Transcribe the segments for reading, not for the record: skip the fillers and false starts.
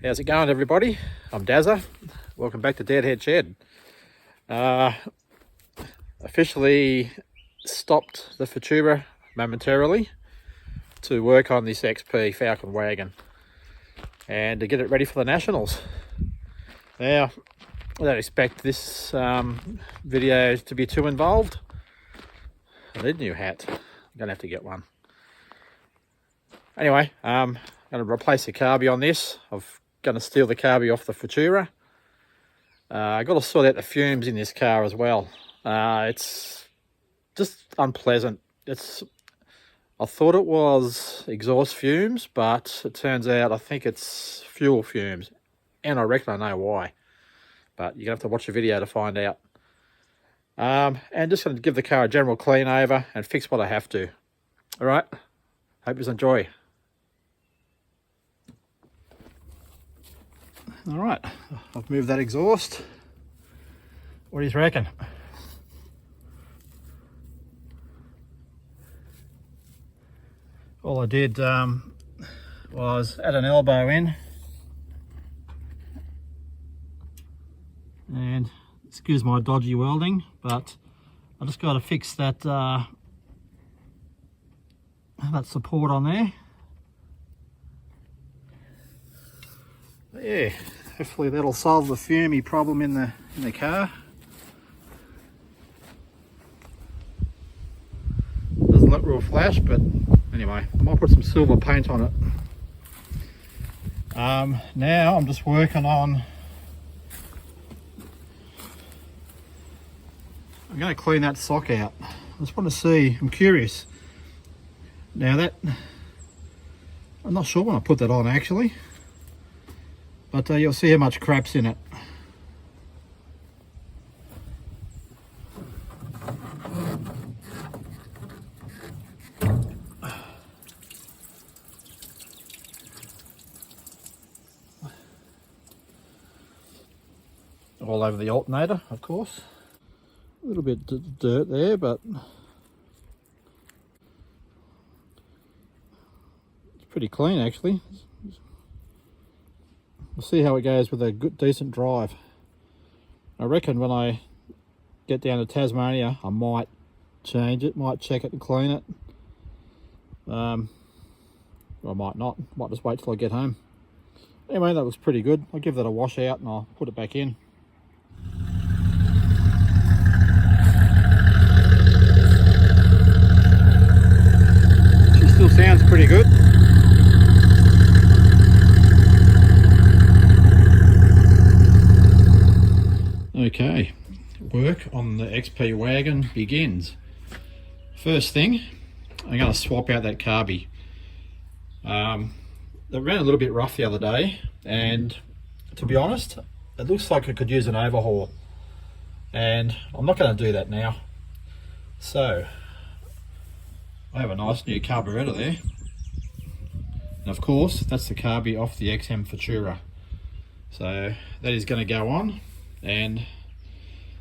How's it going, everybody? I'm Dazza. Welcome back to Deadhead Shed. Officially stopped the Futura momentarily to work on this XP Falcon wagon and to get it ready for the Nationals. Now, I don't expect this video to be too involved. I need a new hat. I'm gonna have to get one. Anyway, I'm going to replace the carby on this. I'm going to steal the carby off the Futura. I got to sort out the fumes in this car as well. It's just unpleasant. I thought it was exhaust fumes, but it turns out I think it's fuel fumes, and I reckon I know why. But you're going to have to watch the video to find out. And just going to give the car a general clean over and fix what I have to. All right. Hope you enjoy. All right, I've moved that exhaust. What do you reckon? All I did was add an elbow in, and excuse my dodgy welding, but I just got to fix that that support on there. But yeah, hopefully that'll solve the fumey problem in the car. Doesn't look real flash, but anyway, I might put some silver paint on it. Now I'm just working on. I'm going to clean that sock out. I just want to see. I'm curious. Now that I'm not sure when I put that on actually. But you'll see how much crap's in it. All over the alternator, of course. A little bit of dirt there, but it's pretty clean actually. We'll see how it goes with a good, decent drive. I reckon when I get down to Tasmania, I might change it, might check it and clean it. Or I might not, might just wait till I get home. Anyway, that looks pretty good. I'll give that a wash out and I'll put it back in. She still sounds pretty good. Okay, work on the XP wagon begins. First thing, I'm going to swap out that carby. It ran a little bit rough the other day, and to be honest, it looks like it could use an overhaul. And I'm not going to do that now. So, I have a nice new carburetor there. And of course, that's the carby off the XM Futura. So, that is going to go on. And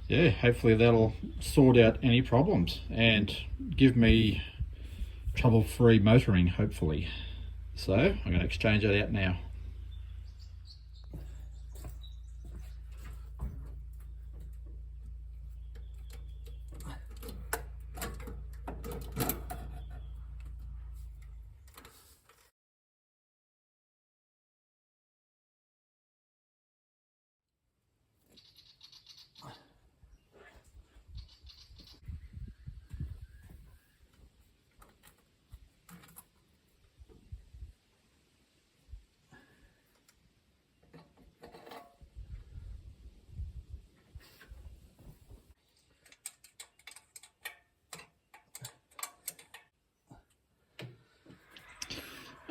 yeah, hopefully that'll sort out any problems and give me trouble-free motoring, hopefully. So I'm going to exchange that out now.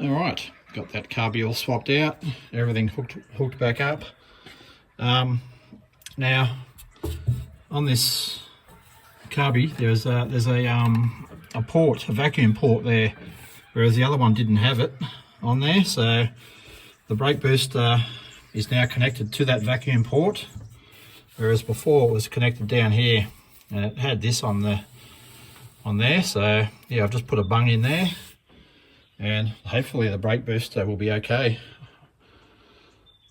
All right, got that carby all swapped out, everything hooked back up. Now on this carby, there's a port, a vacuum port there, whereas the other one didn't have it on there. So the brake booster is now connected to that vacuum port, whereas before it was connected down here, and it had this on there. So yeah, I've just put a bung in there, and hopefully the brake booster will be okay.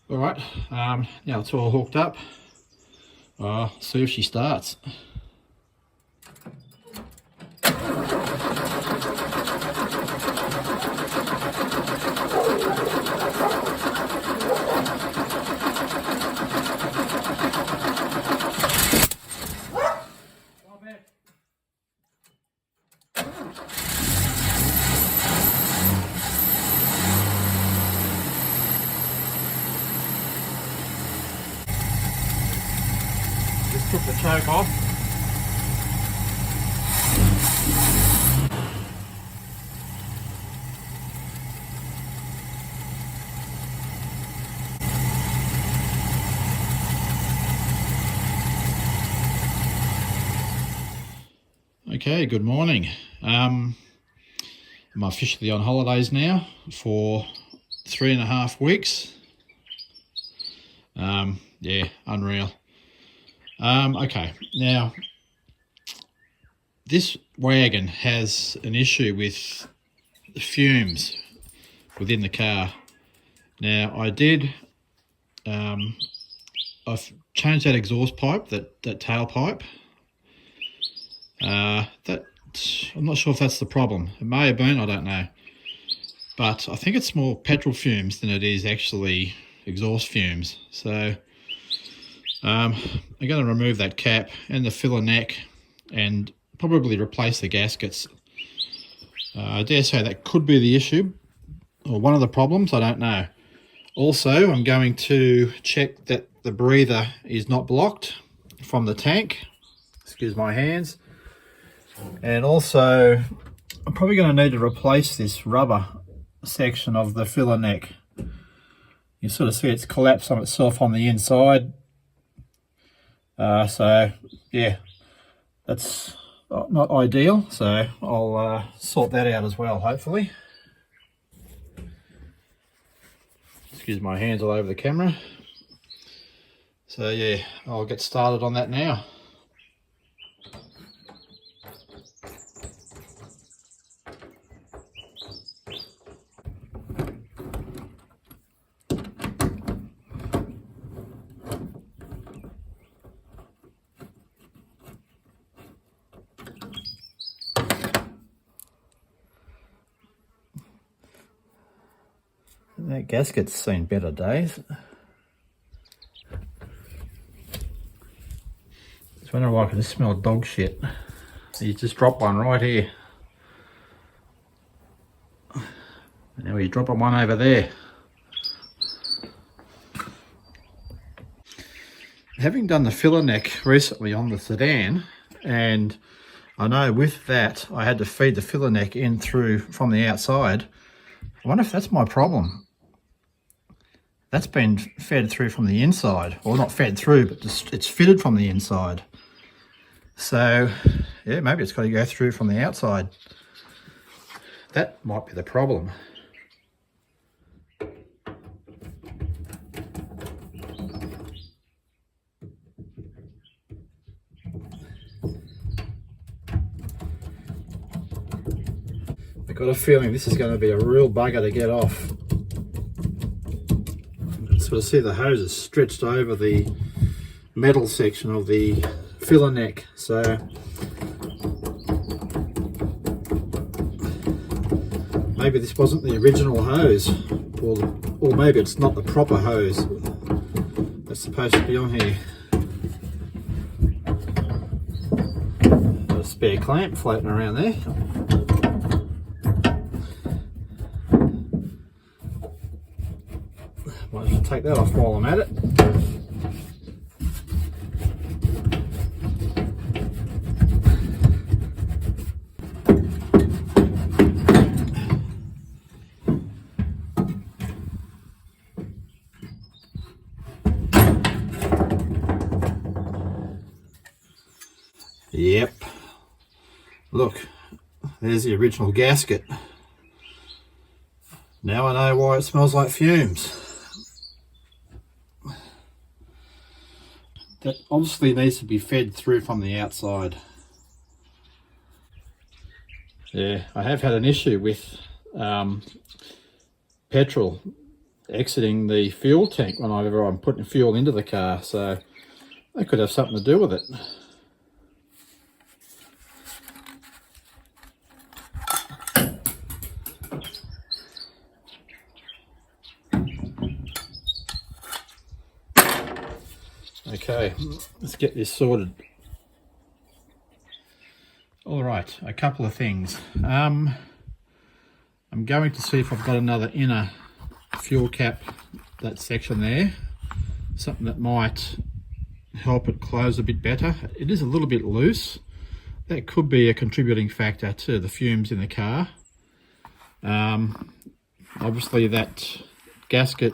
All right, now it's all hooked up. See if she starts. Just took the choke off. Okay, good morning. I'm officially on holidays now for 3.5 weeks. Yeah, unreal. Okay, now this wagon has an issue with the fumes within the car. Now I've changed that exhaust pipe, that tailpipe. I'm not sure if that's the problem. It may have been, I don't know. But I think it's more petrol fumes than it is actually exhaust fumes. So I'm going to remove that cap and the filler neck and probably replace the gaskets. I dare say that could be the issue or one of the problems, I don't know. Also, I'm going to check that the breather is not blocked from the tank. Excuse my hands. And also, I'm probably going to need to replace this rubber section of the filler neck. You sort of see it's collapsed on itself on the inside. So, yeah, that's not ideal. So I'll sort that out as well, hopefully. Excuse my hands all over the camera. So yeah, I'll get started on that now. That gasket's seen better days. Just wondering why I can smell dog shit. You just drop one right here. Now he's dropping one over there. Having done the filler neck recently on the sedan, and I know with that I had to feed the filler neck in through from the outside. I wonder if that's my problem. That's been fed through from the inside, or not fed through, but just it's fitted from the inside. So yeah, maybe it's got to go through from the outside. That might be the problem. I've got a feeling this is going to be a real bugger to get off. Sort of see the hoses stretched over the metal section of the filler neck, so maybe this wasn't the original hose, or maybe it's not the proper hose that's supposed to be on here. Got a spare clamp floating around there. Might as well take that off while I'm at it. Yep. Look, there's the original gasket. Now I know why it smells like fumes. That obviously needs to be fed through from the outside. Yeah, I have had an issue with petrol exiting the fuel tank whenever I'm putting fuel into the car, so that could have something to do with it. Okay, let's get this sorted. All right, a couple of things. I'm going to see if I've got another inner fuel cap, that section there, something that might help it close a bit better. It is a little bit loose. That could be a contributing factor to the fumes in the car. Obviously that gasket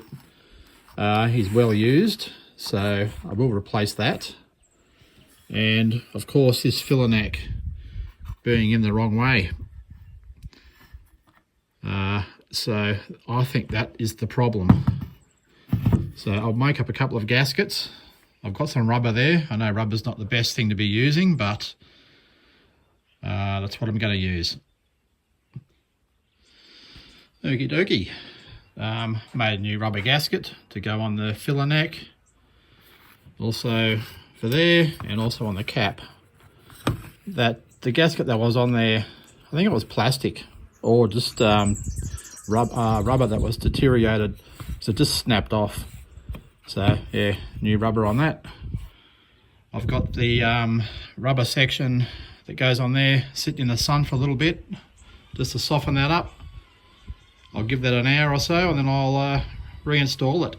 is well used, so I will replace that. And of course this filler neck being in the wrong way. So I think that is the problem. So I'll make up a couple of gaskets. I've got some rubber there. I know rubber's not the best thing to be using, but that's what I'm going to use. Okie dokie. Made a new rubber gasket to go on the filler neck. Also for there, and also on the cap. The gasket that was on there, I think it was plastic or just rubber that was deteriorated, so it just snapped off. So yeah, new rubber on that. I've got the rubber section that goes on there sitting in the sun for a little bit just to soften that up. I'll give that an hour or so and then I'll reinstall it.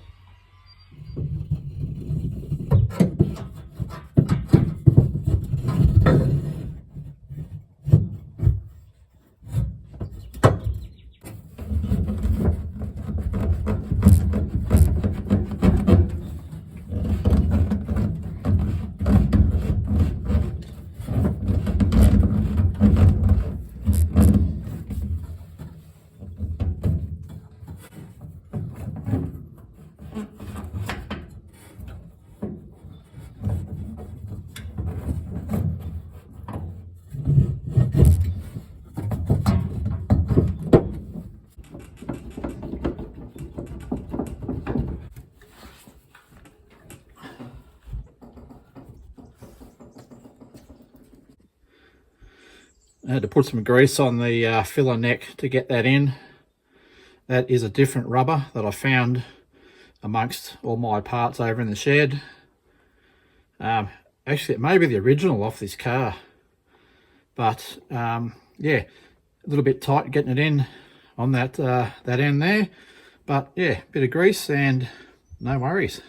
I had to put some grease on the filler neck to get that in. That is a different rubber that I found amongst all my parts over in the shed. Actually, it may be the original off this car, but yeah, a little bit tight getting it in on that end there. But yeah, bit of grease and no worries.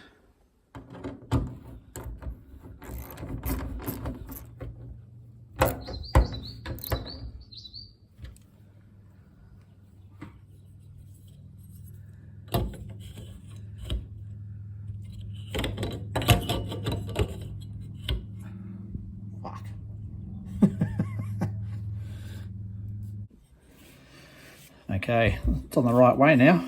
Okay, it's on the right way now.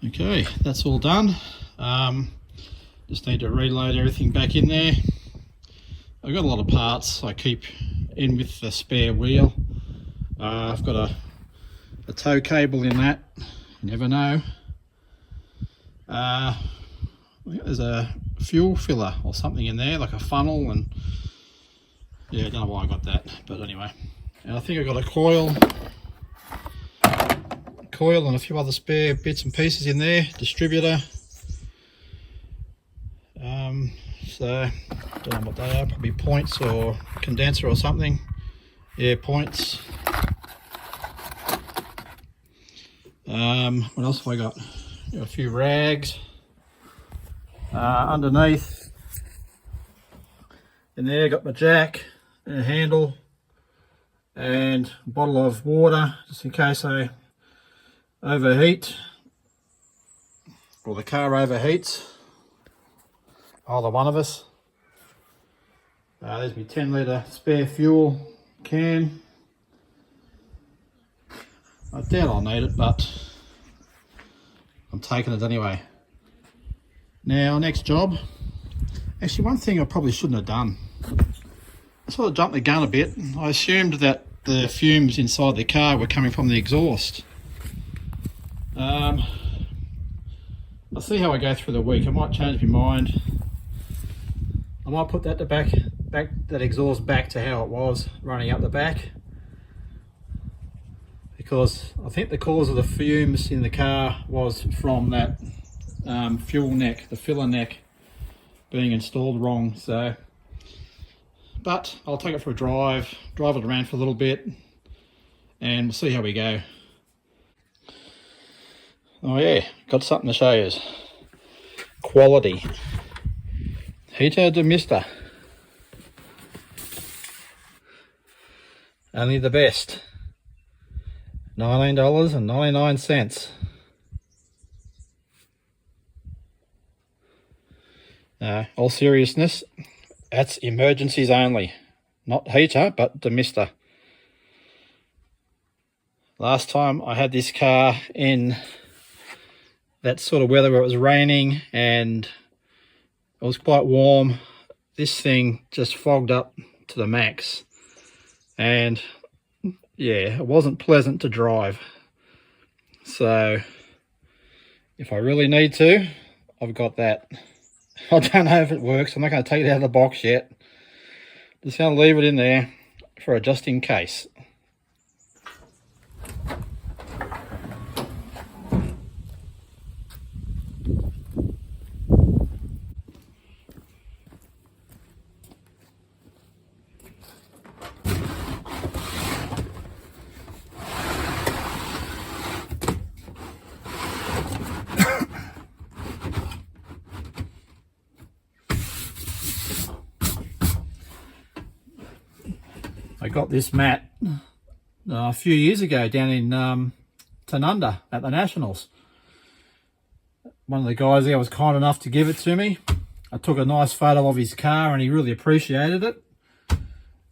Okay, that's all done. Just need to reload everything back in there. I've got a lot of parts I keep in with the spare wheel. I've got a tow cable in that, you never know. I think there's a fuel filler or something in there, like a funnel, and yeah, I don't know why I got that, but anyway. And I think I got a coil and a few other spare bits and pieces in there, distributor. So don't know what they are, probably points or condenser or something. Yeah, points. What else have I got? Got a few rags. Underneath in there, got my jack and a handle and a bottle of water just in case I overheat or the car overheats, either one of us. There's my 10 litre spare fuel can. I doubt I'll need it, but I'm taking it anyway. Now, next job. Actually, one thing I probably shouldn't have done. sort of jumped the gun a bit. I assumed that the fumes inside the car were coming from the exhaust. I'll see how I go through the week. I might change my mind. I might put that back that exhaust back to how it was running up the back, because I think the cause of the fumes in the car was from that fuel neck, the filler neck, being installed wrong. So, but I'll take it for a drive it around for a little bit, and we'll see how we go. Oh yeah, got something to show you. Quality heater demister. Only the best. $19.99. All seriousness, that's emergencies only. Not heater, but demister. Last time I had this car in that sort of weather where it was raining and it was quite warm, this thing just fogged up to the max. And yeah, it wasn't pleasant to drive. So if I really need to, I've got that. I don't know if it works. I'm not going to take it out of the box yet. Just going to leave it in there for a just in case. I got this mat a few years ago down in Tanunda at the Nationals. One of the guys there was kind enough to give it to me. I took a nice photo of his car and he really appreciated it.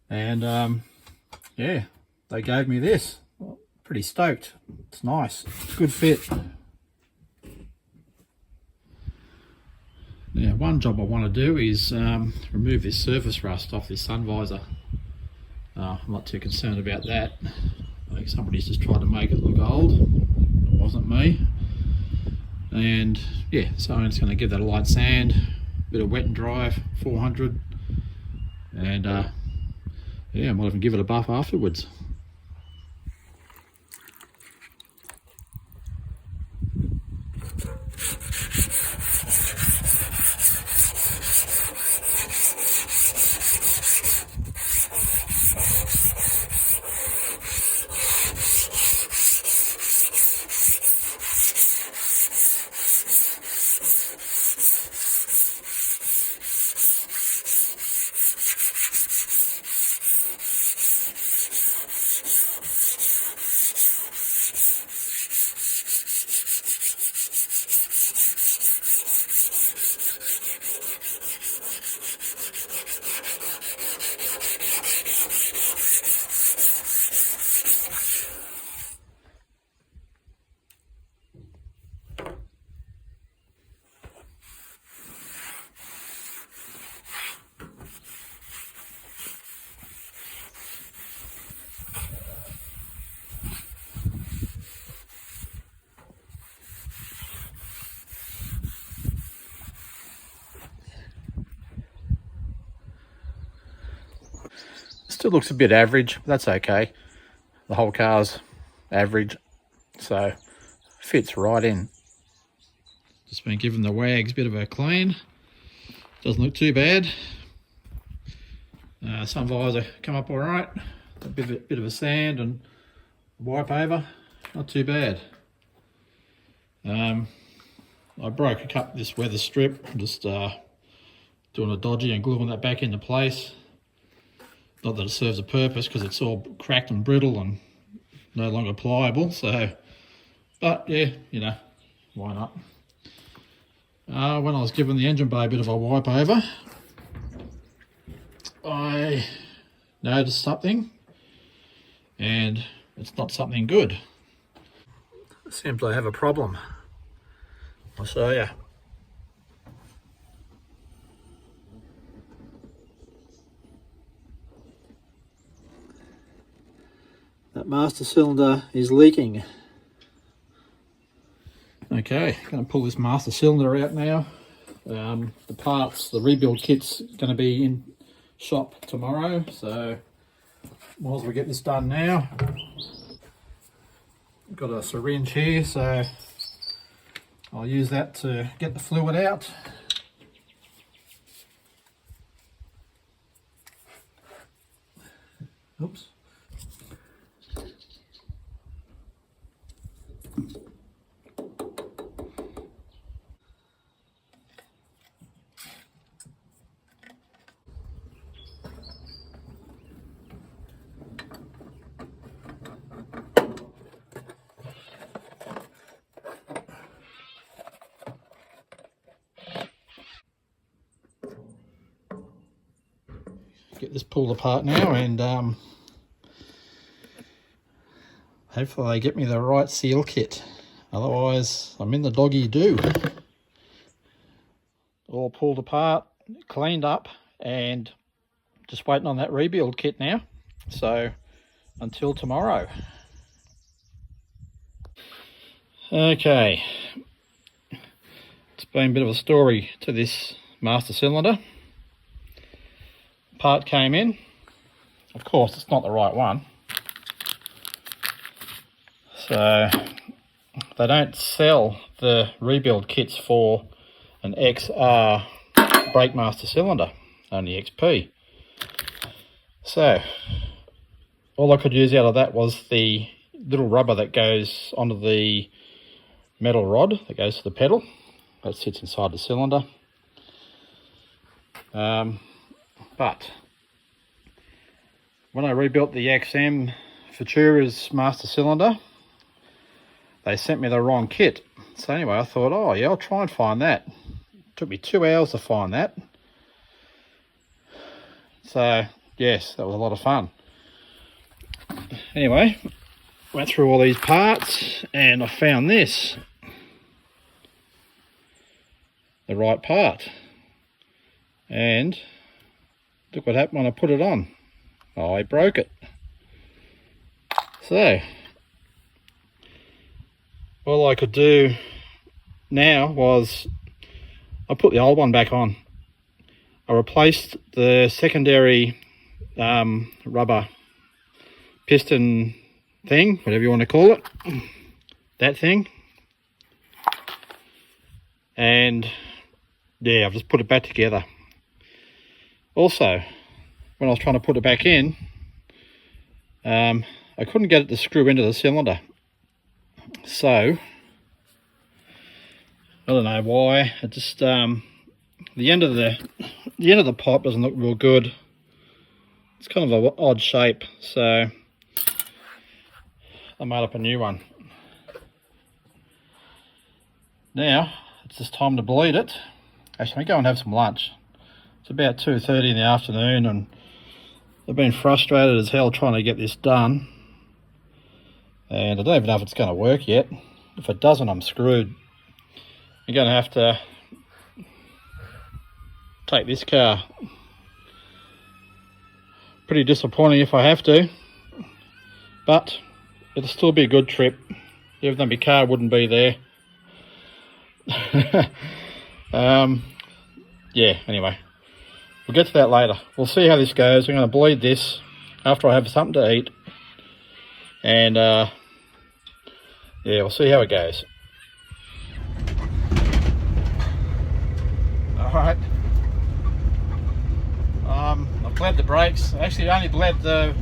And yeah, they gave me this. Pretty stoked. It's nice. Good fit. Now, one job I want to do is remove this surface rust off this sun visor. I'm not too concerned about that. I think somebody's just tried to make it look old. It wasn't me. And yeah, so I'm just going to give that a light sand, a bit of wet and dry, 400, and yeah, I might even give it a buff afterwards. Still looks a bit average, but that's okay. The whole car's average, so fits right in. Just been giving the Wags a bit of a clean. Doesn't look too bad. Sun visor come up all right. A bit of a sand and wipe over, not too bad. I broke up this weather strip. I'm just doing a dodgy and gluing that back into place. Not that it serves a purpose because it's all cracked and brittle and no longer pliable. So, but yeah, you know, why not? When I was giving the engine bay a bit of a wipe over, I noticed something, and it's not something good. It seems I have a problem. I'll show you. That master cylinder is leaking. Okay, going to pull this master cylinder out now. The parts, the rebuild kit's going to be in shop tomorrow, so might as well get this done now. Got a syringe here, so I'll use that to get the fluid out. Oops. Get this pulled apart now, and hopefully they get me the right seal kit. Otherwise, I'm in the doggy do. All pulled apart, cleaned up, and just waiting on that rebuild kit now. So until tomorrow. Okay, it's been a bit of a story to this master cylinder. Part came in. Of course, it's not the right one. So they don't sell the rebuild kits for an XR brake master cylinder, only XP. So all I could use out of that was the little rubber that goes onto the metal rod that goes to the pedal that sits inside the cylinder. But when I rebuilt the XM Futura's master cylinder, they sent me the wrong kit. So anyway, I thought, oh yeah, I'll try and find that. It took me 2 hours to find that. So yes, that was a lot of fun. Anyway, went through all these parts and I found this. The right part. And look what happened when I put it on. I broke it. So all I could do now was I put the old one back on. I replaced the secondary rubber piston thing, whatever you want to call it, that thing, and yeah, I've just put it back together. Also, when I was trying to put it back in, I couldn't get it to screw into the cylinder. So I don't know why. It just the end of the pipe doesn't look real good. It's kind of an odd shape, so I made up a new one. Now it's just time to bleed it. Actually, I'm going to go and have some lunch. It's about 2:30 in the afternoon, and I've been frustrated as hell trying to get this done. And I don't even know if it's going to work yet. If it doesn't, I'm screwed. I'm going to have to take this car. Pretty disappointing if I have to, but it'll still be a good trip, even though my car wouldn't be there. Yeah, anyway, we'll get to that later. We'll see how this goes. I'm going to bleed this after I have something to eat, and yeah, we'll see how it goes. Alright, I've bled the brakes. Actually, I only bled the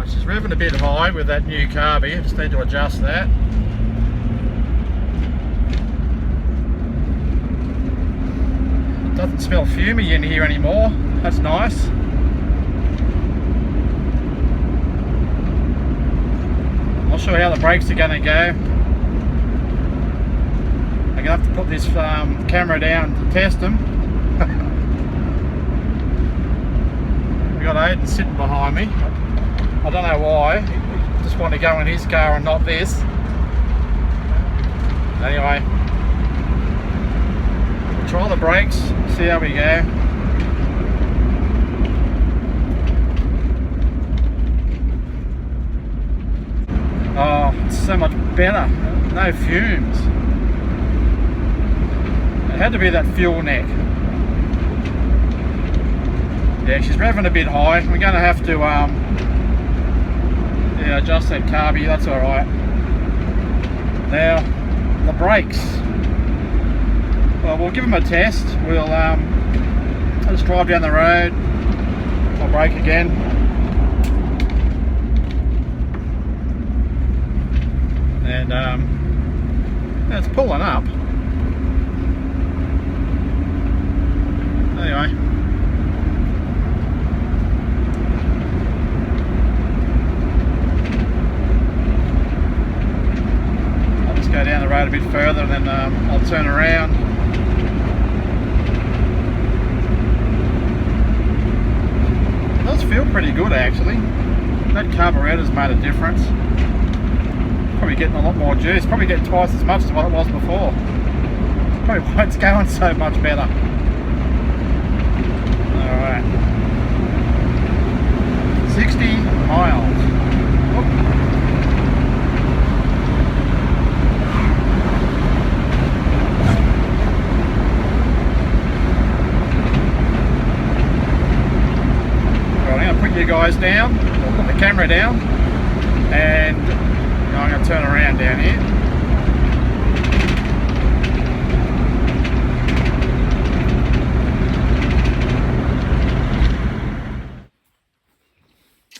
she's revving a bit high with that new carby. I just need to adjust that. It doesn't smell fumey in here anymore. That's nice. Not sure how the brakes are going to go. I'm going to have to put this camera down to test them. We've got Aiden sitting behind me. I don't know why. He just wanted to go in his car and not this. Anyway, we'll try the brakes, see how we go. Oh, it's so much better. No fumes. It had to be that fuel neck. Yeah, she's revving a bit high. We're going to have to adjust that carby. That's all right. Now, the brakes. Well, we'll give them a test. We'll just drive down the road. I'll brake again. And it's pulling up. Anyway. Go down the road a bit further and then I'll turn around. It does feel pretty good actually. That carburetor's made a difference. Probably getting a lot more juice, probably getting twice as much as what it was before. Probably why it's going so much better. Alright. 60 miles. Whoop. Put you guys down, or put the camera down, and I'm going to turn around down here.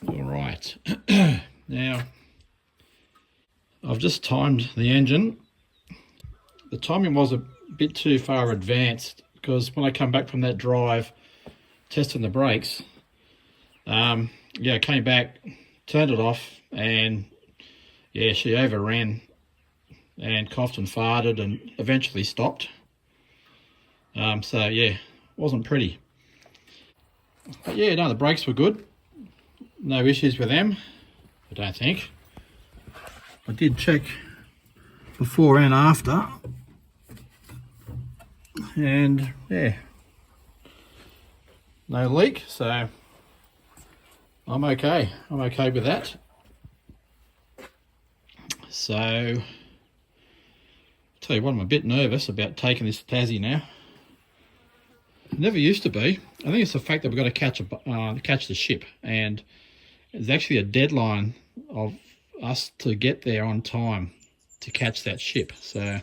All right, now I've just timed the engine. The timing was a bit too far advanced because when I come back from that drive testing the brakes, yeah, I came back, turned it off, and yeah, she overran and coughed and farted and eventually stopped. So yeah, wasn't pretty. But yeah, no, the brakes were good. No issues with them, I don't think. I did check before and after, and yeah, no leak, so I'm okay. I'm okay with that. So, tell you what, I'm a bit nervous about taking this to Tassie now. It never used to be. I think it's the fact that we've got to catch the ship, and there's actually a deadline of us to get there on time to catch that ship. So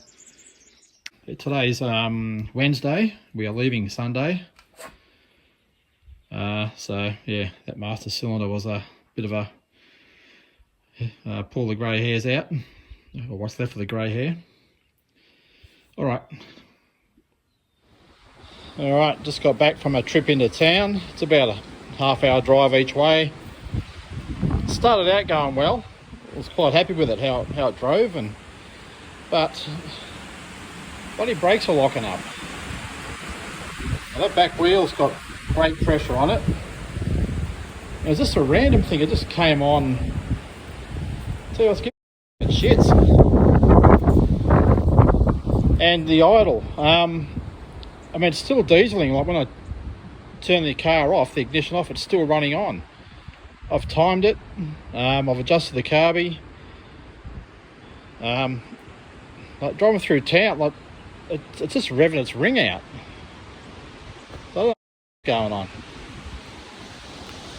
today's Wednesday. We are leaving Sunday. So yeah, that master cylinder was a bit of a pull the grey hairs out, or what's left of the grey hair. All right, just got back from a trip into town. It's about a half-hour drive each way. Started out going well. I was quite happy with it, how it drove, but bloody brakes are locking up. Now that back wheel's got brake pressure on it. It was just a random thing, it just came on. Tell you what's giving shits. And the idle, I mean, it's still dieseling. Like when I turn the car off, the ignition off, it's still running on. I've timed it, I've adjusted the carby. Like driving through town, like it's just revving its ring out. So I don't know what's going on.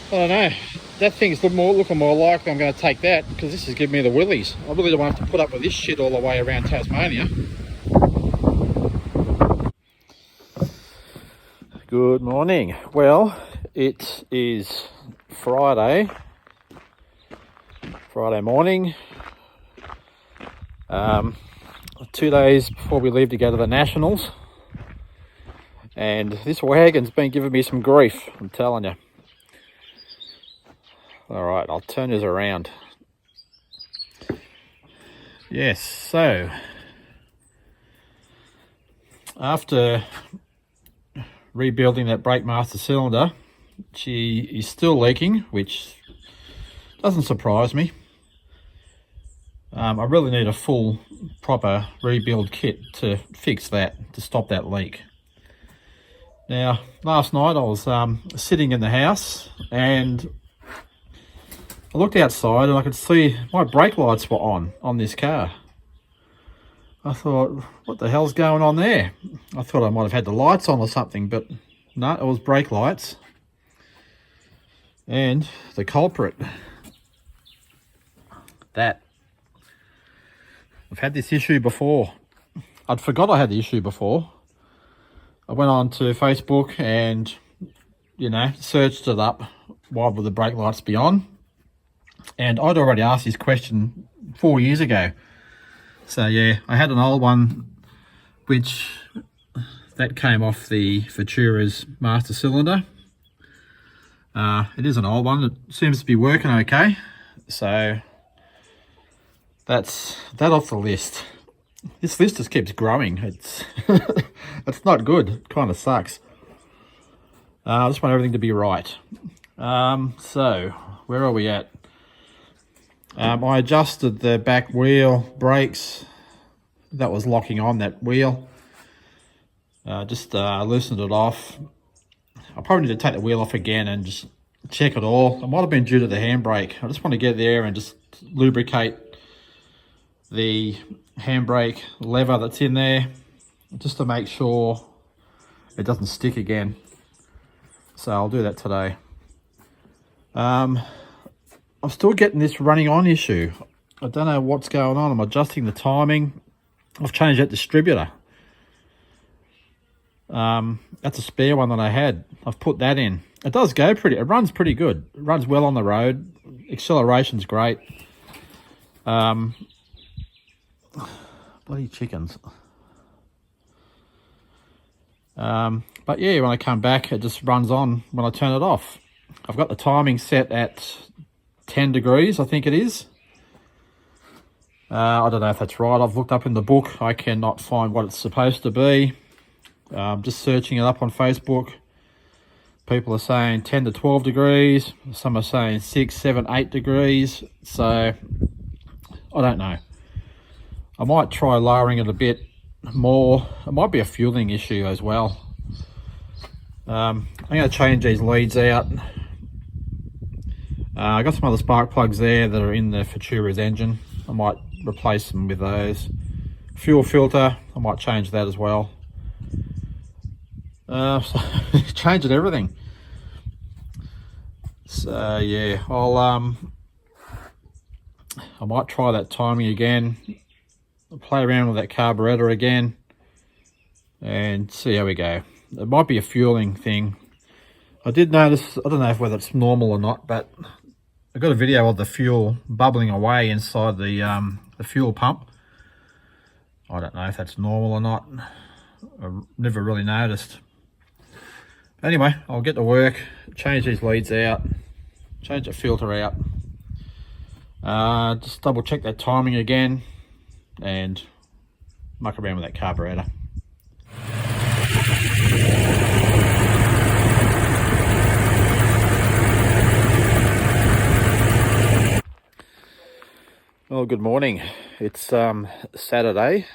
I don't know. That thing's looking more likely I'm going to take that, because this is giving me the willies. I really don't want to have to put up with this shit all the way around Tasmania. Good morning. Well, it is Friday morning. 2 days before we leave to go to the Nationals. And this wagon's been giving me some grief, I'm telling you. All right, I'll turn this around. Yes, so after rebuilding that brake master cylinder, she is still leaking, which doesn't surprise me. I really need a full proper rebuild kit to fix that, to stop that leak. Now, last night I was sitting in the house and I looked outside and I could see my brake lights were on this car. I thought, what the hell's going on there? I thought I might have had the lights on or something, but no, it was brake lights. And the culprit, that. I've had this issue before. I'd forgot I had the issue before. I went on to Facebook and, searched it up. Why would the brake lights be on? And I'd already asked this question 4 years ago. So yeah, I had an old one which that came off the Futura's master cylinder. It is an old one. It seems to be working okay. So that's that off the list. This list just keeps growing. It's it's not good. It kind of sucks. I just want everything to be right. So where are we at? I adjusted the back wheel brakes. That was locking on that wheel. Just loosened it off. I probably need to take the wheel off again and just check it all. It might have been due to the handbrake. I just want to get there and just lubricate the handbrake lever that's in there, just to make sure it doesn't stick again. So I'll do that today. I'm still getting this running on issue. I don't know what's going on. I'm adjusting the timing. I've changed that distributor. That's a spare one that I had. I've put that in. It does go it runs pretty good. It runs well on the road. Acceleration's great. Bloody chickens. But yeah, when I come back, it just runs on when I turn it off. I've got the timing set at 10 degrees, I think it is. I don't know if that's right. I've looked up in the book. I cannot find what it's supposed to be. Just searching it up on Facebook. People are saying 10 to 12 degrees. Some are saying 6, 7, 8 degrees. So, I don't know. I might try lowering it a bit more. It might be a fueling issue as well. I'm going to change these leads out. I got some other spark plugs there that are in the Futura's engine. I might replace them with those. Fuel filter, I might change that as well. So changing everything. So yeah, I might try that timing again. Play around with that carburetor again and see how we go. It might be a fueling thing. I did notice, I don't know whether it's normal or not, but I got a video of the fuel bubbling away inside the fuel pump. I don't know if that's normal or not. I've never really noticed. Anyway, I'll get to work, change these leads out, change the filter out. Just double check that timing again and muck around with that carburetor. Well, good morning. It's Saturday.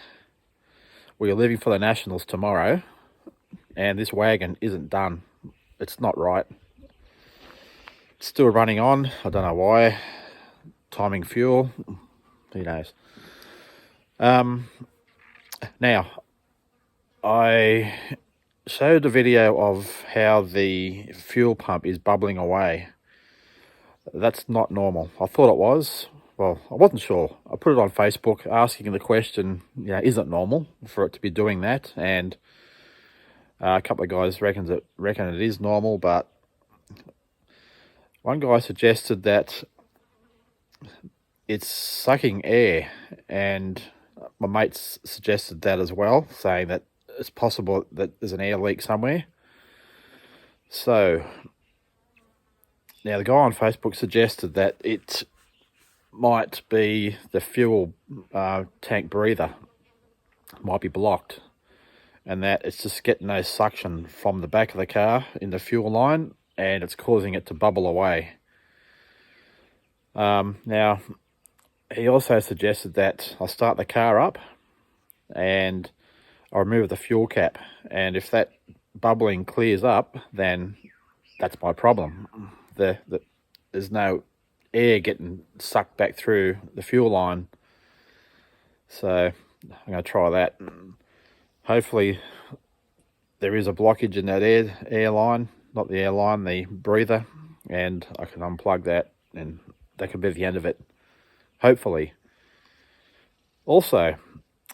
We are leaving for the Nationals tomorrow, and this wagon isn't done. It's not right. It's still running on. I don't know why. Timing fuel. Who knows? Now, I showed a video of how the fuel pump is bubbling away. That's not normal. I thought it was. Well, I wasn't sure. I put it on Facebook asking the question, is it normal for it to be doing that? And a couple of guys reckon it is normal, but one guy suggested that it's sucking air, and my mates suggested that as well, saying that it's possible that there's an air leak somewhere. So now the guy on Facebook suggested that it might be the fuel tank breather might be blocked, and that it's just getting no suction from the back of the car in the fuel line and it's causing it to bubble away. Now, he also suggested that I start the car up and I remove the fuel cap, and if that bubbling clears up, then that's my problem. There's no air getting sucked back through the fuel line. So I'm going to try that. Hopefully there is a blockage in that air line, not the air line, the breather, and I can unplug that, and that could be the end of it, hopefully. Also,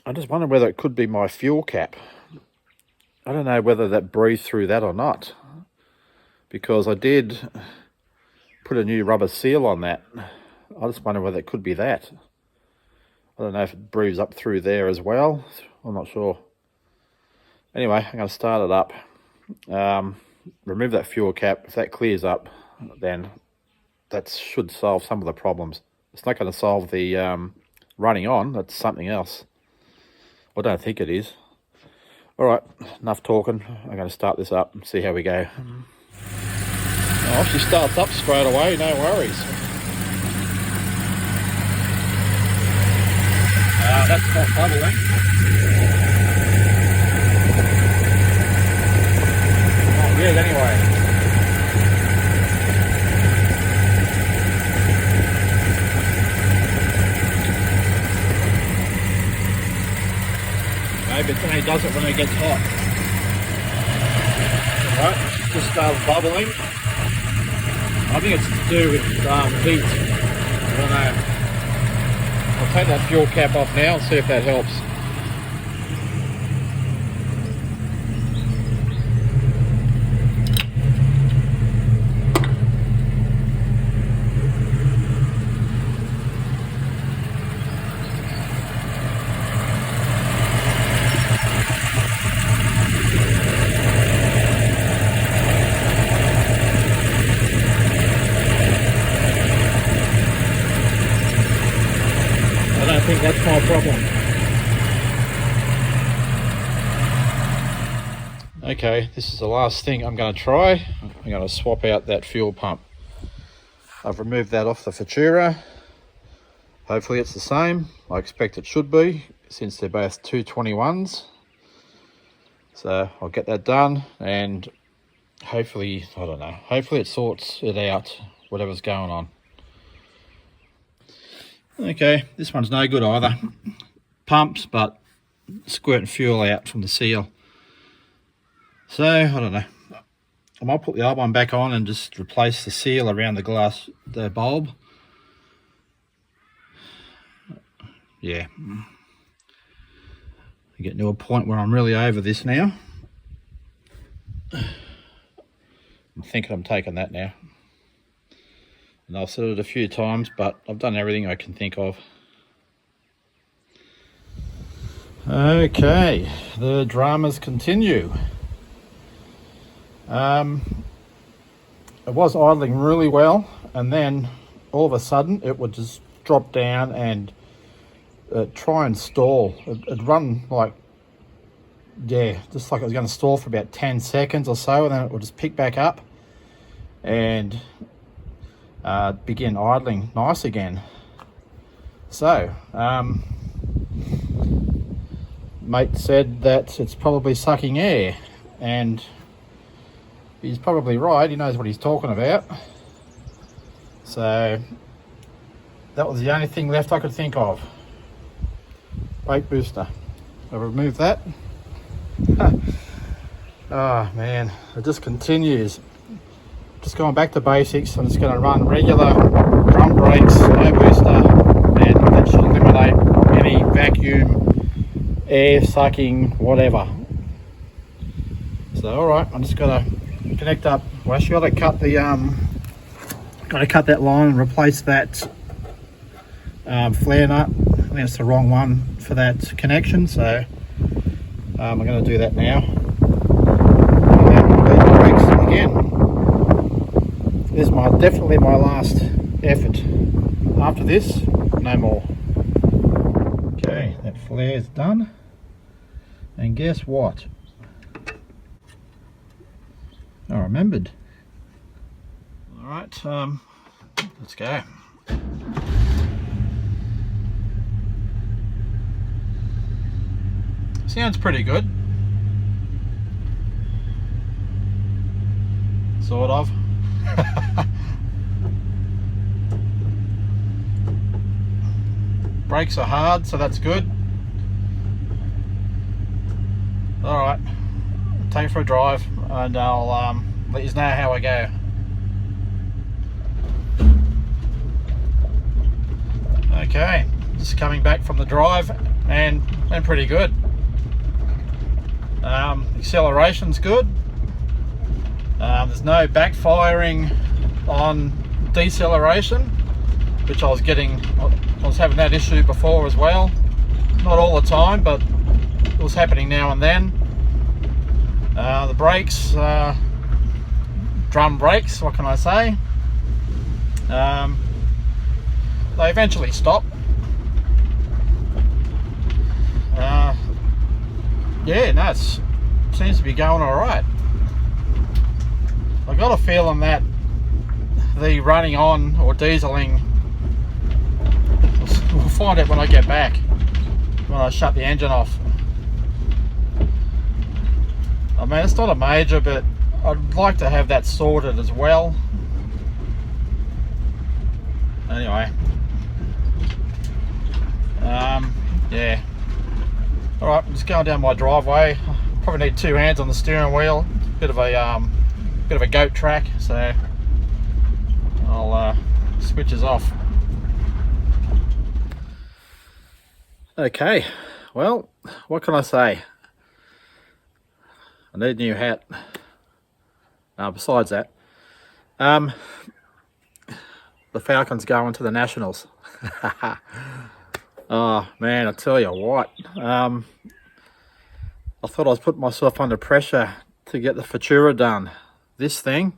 I just wonder whether it could be my fuel cap. I don't know whether that breathed through that or not, because I did put a new rubber seal on that. I just wonder whether it could be that. I don't know if it breathes up through there as well. I'm not sure. Anyway, I'm going to start it up. Remove that fuel cap. If that clears up, then that should solve some of the problems. It's not going to solve the running on. That's something else. I don't think it is. All right, enough talking. I'm going to start this up and see how we go. Oh, she starts up straight away, no worries. That's not bubbling. Not yet, anyway. Maybe it only does it when it gets hot. Alright, just started bubbling. I think it's to do with heat. I don't know. I'll take that fuel cap off now and see if that helps. I think that's my problem. Okay, this is the last thing I'm going to try. I'm going to swap out that fuel pump. I've removed that off the Futura. Hopefully it's the same. I expect it should be, since they're both 221s. So I'll get that done, and hopefully, I don't know, hopefully it sorts it out, whatever's going on. Okay, this one's no good either. Pumps, but squirting fuel out from the seal. So, I don't know. I might put the old one back on and just replace the seal around the bulb. Yeah. I'm getting to a point where I'm really over this now. I'm thinking I'm taking that now. And I've said it a few times, but I've done everything I can think of. Okay, the dramas continue. It was idling really well, and then all of a sudden it would just drop down and try and stall. It'd run like, yeah, just like it was going to stall for about 10 seconds or so, and then it would just pick back up and begin idling nice again. So, mate said that it's probably sucking air, and he's probably right. He knows what he's talking about. So that was the only thing left I could think of. Brake booster. I removed that. Oh man, it just continues. Just going back to basics. I'm just going to run regular drum brakes, no booster, and that should eliminate any vacuum, air sucking, whatever. So alright, I'm just going to connect up. Well, actually got to cut the that line and replace that flare nut. I think it's the wrong one for that connection, so I'm going to do that now. And then we'll do the brakes again. This is definitely my last effort. After this, no more. Okay, that flare is done. And guess what? I remembered. Alright, let's go. Sounds pretty good. Sort of. Brakes are hard, so that's good. Alright, take it for a drive and I'll let you know how I go. Okay, just coming back from the drive and went pretty good. Acceleration's good. There's no backfiring on deceleration, which I was having that issue before as well. Not all the time, but it was happening now and then. The brakes, drum brakes, what can I say? They eventually stop. Yeah, no, it seems to be going all right. I got a feeling that the running on or dieseling, we'll find out when I get back, when I shut the engine off. I mean, it's not a major, but I'd like to have that sorted as well. Anyway, yeah. All right, I'm just going down my driveway. Probably need two hands on the steering wheel. Bit of a goat track, so I'll switch us off. Okay, well, what can I say? I need a new hat. Besides that, the Falcon's going to the Nationals. Oh man, I tell you what, I thought I was putting myself under pressure to get the Futura done. This thing,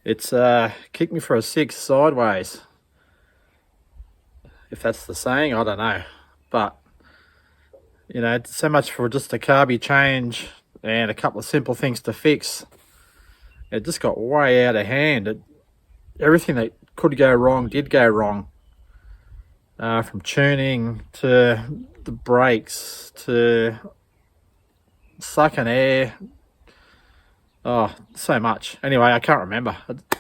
it's kicked me for a 6 sideways. If that's the saying, I don't know. But, you know, it's so much for just a carby change and a couple of simple things to fix. It just got way out of hand. Everything that could go wrong did go wrong. From tuning to the brakes to sucking air. Oh, so much. Anyway, I can't remember.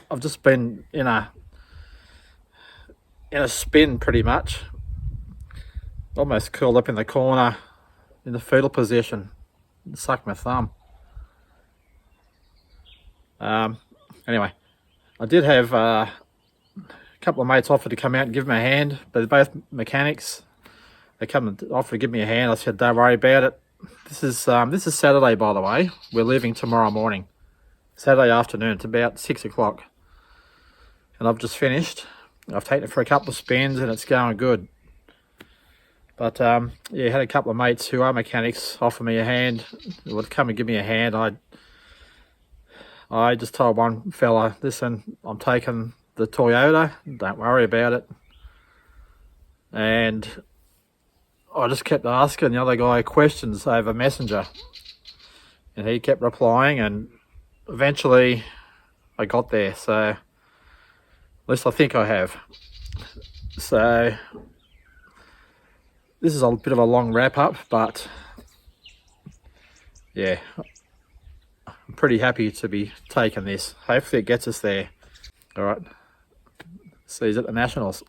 I've just been in a spin pretty much. Almost curled up in the corner in the fetal position. Sucked my thumb. Anyway, I did have a couple of mates offered to come out and give me a hand, but they're both mechanics. They come and offered to give me a hand. I said, don't worry about it. This is Saturday, by the way. We're leaving tomorrow morning. Saturday afternoon. It's about 6 o'clock. And I've just finished. I've taken it for a couple of spins and it's going good. But yeah, had a couple of mates who are mechanics offer me a hand. They would come and give me a hand. I just told one fella, listen, I'm taking the Toyota, don't worry about it. And I just kept asking the other guy questions over Messenger, and he kept replying, and eventually I got there. So at least I think I have. So this is a bit of a long wrap up, but yeah, I'm pretty happy to be taking this. Hopefully it gets us there. All right, see you at the Nationals.